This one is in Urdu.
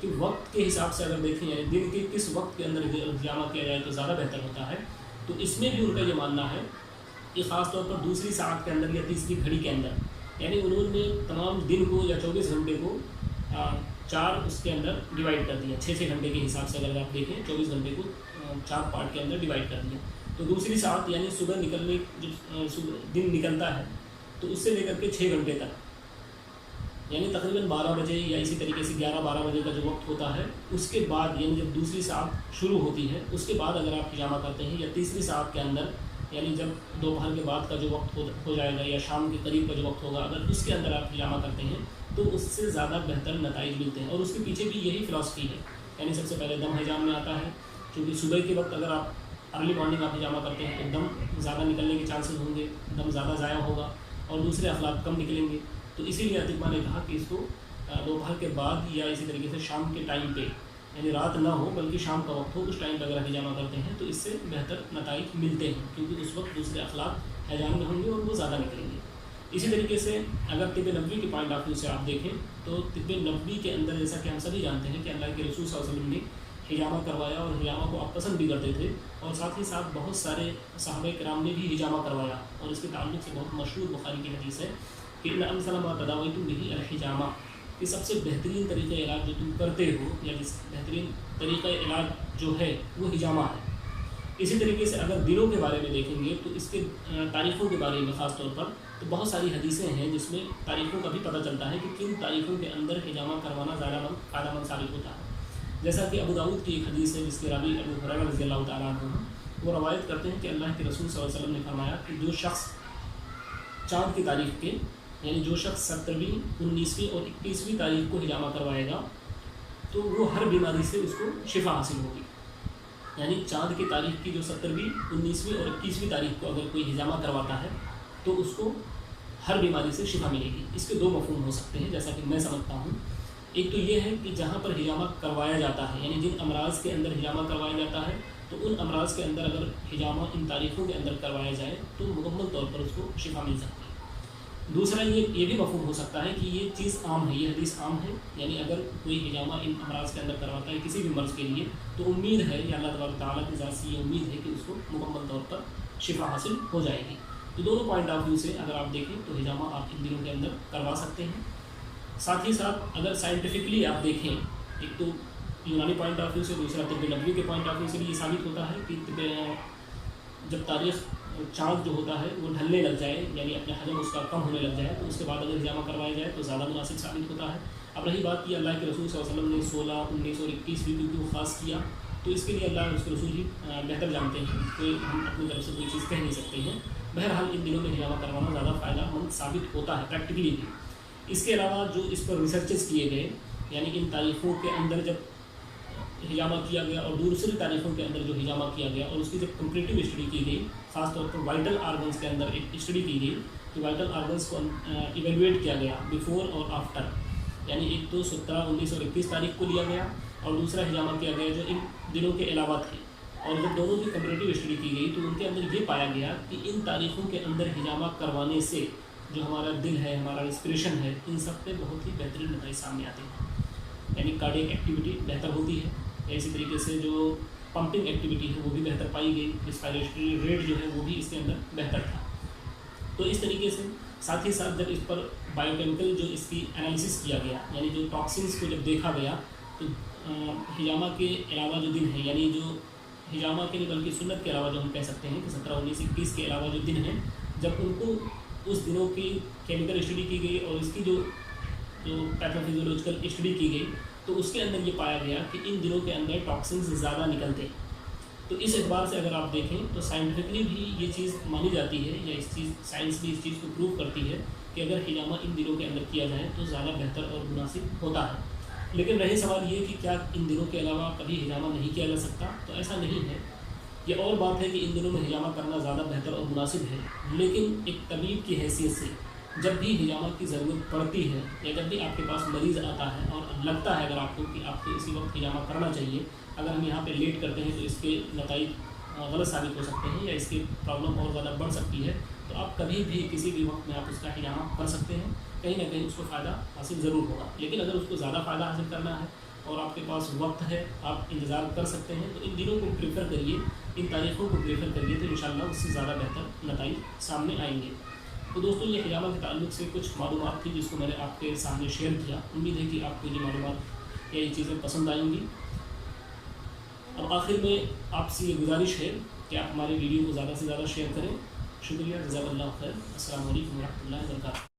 کہ وقت کے حساب سے اگر دیکھیں یعنی دن کے کس وقت کے اندر ہجامہ کیا جائے تو زیادہ بہتر ہوتا ہے، تو اس میں بھی ان کا یہ ماننا ہے کہ خاص طور پر دوسری ساعت کے اندر یا تیسری گھڑی کے اندر، یعنی انہوں نے تمام دن کو یا 24 گھنٹے کو 4 اس کے اندر ڈیوائڈ کر دیا، 6 گھنٹے کے حساب سے اگر آپ دیکھیں 24 گھنٹے کو 4 پارٹ کے اندر ڈیوائڈ کر دیا، تو دوسری ساعت یعنی صبح نکلنے جب دن نکلتا ہے تو اس سے لے کر کے 6 گھنٹے تک، یعنی تقریباً 12 بجے یا اسی طریقے سے 11-12 بجے کا جو وقت ہوتا ہے اس کے بعد، یعنی جب دوسری ساعت شروع ہوتی ہے اس کے بعد اگر آپ ہجامہ کرتے ہیں، یا تیسری ساعت کے اندر یعنی جب دوپہر کے بعد کا جو وقت ہو جائے گا یا شام کے قریب کا جو وقت ہوگا، اگر اس کے اندر آپ ہجامہ کرتے ہیں تو اس سے زیادہ بہتر نتائج ملتے ہیں، اور اس کے پیچھے بھی یہی فلاسفی ہے، یعنی سب سے پہلے دم حجام میں آتا ہے، کیونکہ صبح کے وقت اگر آپ ارلی مارننگ آپ ہجامہ کرتے ہیں تو دم زیادہ نکلنے کے چانسز ہوں گے، دم زیادہ ضائع ہوگا اور دوسرے اخلاق کم نکلیں گے، تو اسی لیے اطباء نے کہا کہ اس کو دوپہر کے بعد یا اسی طریقے سے شام کے ٹائم پہ، یعنی رات نہ ہو بلکہ شام کا وقت ہو، اس ٹائم پہ اگر ہجامہ کرتے ہیں تو اس سے بہتر نتائج ملتے ہیں، کیونکہ اس وقت دوسرے اخلاق حجام میں ہوں گے اور وہ زیادہ نکلیں گے۔ اسی طریقے سے اگر طب نبوی کے پوائنٹ آف ویو سے آپ دیکھیں تو طب نبوی کے اندر جیسا کہ ہم سبھی جانتے ہیں کہ اللہ کے رسول صلی اللہ علیہ وسلم نے ہجامہ کروایا اور ہجامہ کو آپ پسند بھی کرتے تھے، اور ساتھ ہی ساتھ بہت سارے صحابہ کرام نے بھی ہجامہ کروایا، اور اس کے تعلق سے بہت مشہور بخاری کی حدیث ہے کہ ان امثل ما تداویتم به الحجامہ، کہ سب سے بہترین طریقہ علاج جو تم کرتے ہو یا جس بہترین طریقہ علاج جو ہے وہ ہجامہ ہے۔ اسی طریقے سے اگر دنوں کے بارے میں دیکھیں گے تو اس کے تاریخوں کے بارے میں خاص طور پر تو بہت ساری حدیثیں ہیں جس میں تاریخوں کا بھی پتہ چلتا ہے کہ کن تاریخوں کے اندر ہجامہ کروانا زیادہ فائدہ مند ثابت ہوتا ہے، جیسا کہ ابو داؤد کی ایک حدیث ہے جس کے راوی ابو ہریرہ رضی اللہ تعالیٰ عنہ ہیں، وہ روایت کرتے ہیں کہ اللہ کے رسول صلی اللہ علیہ وسلم نے فرمایا کہ جو شخص چاند کی تاریخ کے، یعنی جو شخص 17ویں 19ویں اور 21ویں تاریخ کو ہجامہ کروائے گا تو وہ ہر بیماری سے اس کو شفا حاصل ہوگی، یعنی چاند کی تاریخ کی جو 17ویں 19ویں اور 21ویں تاریخ کو اگر کوئی ہجامہ کرواتا ہے تو اس کو ہر بیماری سے شفا ملے گی۔ اس کے 2 مفہوم ہو سکتے ہیں جیسا کہ میں سمجھتا ہوں، ایک تو یہ ہے کہ جہاں پر ہجامہ کروایا جاتا ہے، یعنی جن امراض کے اندر ہجامہ کروایا جاتا ہے تو ان امراض کے اندر اگر ہجامہ ان تاریخوں کے اندر کروایا جائے تو مکمل طور پر اس کو شفا مل سکتی ہے۔ دوسرا یہ بھی مفہوم ہو سکتا ہے کہ یہ چیز عام ہے، یہ حدیث عام ہے، یعنی اگر کوئی ہجامہ ان امراض کے اندر کرواتا ہے کسی بھی مرض کے لیے تو امید ہے یا اللہ تبارک تعالیٰ کی ذات سے یہ امید ہے کہ اس کو مکمل طور پر شفا حاصل ہو جائے گی۔ تو دونوں پوائنٹ آف ویو سے اگر آپ دیکھیں تو ہجامہ آپ ان دنوں کے اندر کروا سکتے ہیں۔ ساتھ ہی ساتھ اگر سائنٹیفکلی آپ دیکھیں، ایک تو یونانی پوائنٹ آف ویو سے، دوسرا طب نبوی کے پوائنٹ آف ویو سے بھی یہ ثابت ہوتا ہے کہ جب تاریخ چاند جو ہوتا ہے وہ ڈھلنے لگ جائے، یعنی اپنے حجم اس کا کم ہونے لگ جائے تو اس کے بعد اگر ہجامہ کروایا جائے تو زیادہ مناسب ثابت ہوتا ہے۔ اب رہی بات کہ اللہ کے رسول صلی اللہ علیہ وسلم نے 16، 19 اور 21 بھی کیوں خاص کیا، تو اس کے لیے اللہ اور اس کے رسول ہی بہتر جانتے ہیں، کوئی ہم اپنی طرف سے کوئی چیز کہہ نہیں سکتے ہیں۔ بہرحال ان دنوں میں ہجامہ کروانا زیادہ فائدہ مند ثابت ہوتا ہے پریکٹیکلی بھی۔ اس کے علاوہ جو اس پر ریسرچز کیے گئے، یعنی ان تاریخوں کے اندر جب ہجامہ کیا گیا اور دوسری تاریخوں کے اندر جو ہجامہ کیا گیا اور اس کی جب کمپریٹیو اسٹڈی کی گئی، خاص طور پر وائٹل آرگنس کے اندر ایک اسٹڈی کی گئی کہ وائٹل آرگنس کو ایویلویٹ کیا گیا بیفور اور آفٹر، یعنی ایک تو 17، 19 اور 21 تاریخ کو لیا گیا اور دوسرا ہجامہ کیا گیا جو ان دنوں کے علاوہ تھے، اور جب دونوں کی کمپریٹیو اسٹڈی کی گئی تو ان کے اندر یہ پایا گیا کہ ان تاریخوں کے اندر ہجامہ کروانے سے جو ہمارا دل ہے، ہمارا ریسپریشن ہے، ان سب پہ بہت ہی بہترین نتائج سامنے آتے ہیں، یعنی کارڈیک ایکٹیویٹی بہتر ہوتی ہے، اسی طریقے سے جو پمپنگ ایکٹیویٹی ہے وہ بھی بہتر پائی گئی، ریسپائریٹری ریٹ جو ہے وہ بھی اس کے اندر بہتر تھا۔ تو اس طریقے سے ساتھ ہی ساتھ جب اس پر بائیو کیمیکل جو اس کی انالیسس کیا گیا، یعنی جو ٹاکسنس کو جب دیکھا گیا تو ہجامہ کے علاوہ جو دن ہیں، یعنی جو ہجامہ کے نہیں بلکہ سنت کے علاوہ جو ہم کہہ سکتے ہیں کہ 17، 19، 21 کے علاوہ جو دن ہیں، جب ان کو اس دنوں کی کیمیکل اسٹڈی کی گئی اور اس کی جو پیتھوفیزیولوجیکل اسٹڈی کی گئی تو اس کے اندر یہ پایا گیا کہ ان دنوں کے اندر ٹاکسنز زیادہ نکلتے ہیں۔ تو اس اعتبار سے اگر آپ دیکھیں تو سائنٹیفکلی بھی یہ چیز مانی جاتی ہے، یا سائنس بھی اس چیز کو پروو کرتی ہے کہ اگر ہجامہ ان دنوں کے اندر کیا جائے تو زیادہ بہتر اور مناسب ہوتا ہے۔ لیکن رہے سوال یہ کہ کیا ان دنوں کے علاوہ کبھی ہجامہ نہیں کیا جا سکتا، تو ایسا نہیں ہے۔ یہ اور بات ہے کہ ان دنوں میں ہجامہ کرنا زیادہ بہتر اور مناسب ہے، لیکن ایک طبیب کی حیثیت سے جب بھی ہجامہ کی ضرورت پڑتی ہے یا جب بھی آپ کے پاس مریض آتا ہے اور لگتا ہے اگر آپ کو کہ آپ کو اسی وقت ہجامہ کرنا چاہیے، اگر ہم یہاں پہ لیٹ کرتے ہیں تو اس کے نتائج غلط ثابت ہو سکتے ہیں یا اس کی پرابلم اور زیادہ بڑھ سکتی ہے، تو آپ کبھی بھی کسی بھی وقت میں آپ اس کا ہجامہ کر سکتے ہیں، کہیں نہ کہیں اس کو فائدہ حاصل ضرور ہوگا۔ لیکن اگر اس کو زیادہ فائدہ حاصل کرنا ہے اور آپ کے پاس وقت ہے، آپ انتظار کر سکتے ہیں، تو ان دنوں کو پریفر کریے، ان تاریخوں کو پریفر کریے، تو انشاءاللہ اس سے زیادہ بہتر نتائج سامنے آئیں گے۔ تو دوستوں یہ حجامہ کے تعلق سے کچھ معلومات تھی جس کو میں نے آپ کے سامنے شیئر کیا۔ امید ہے کہ آپ کو یہ معلومات یا یہ چیزیں پسند آئیں گی۔ اب آخر میں آپ سے یہ گزارش ہے کہ آپ ہماری ویڈیو کو زیادہ سے زیادہ شیئر کریں۔ شکریہ، جزاک اللہ خیر، السلام علیکم ورحمۃ اللہ وبرکاتہ۔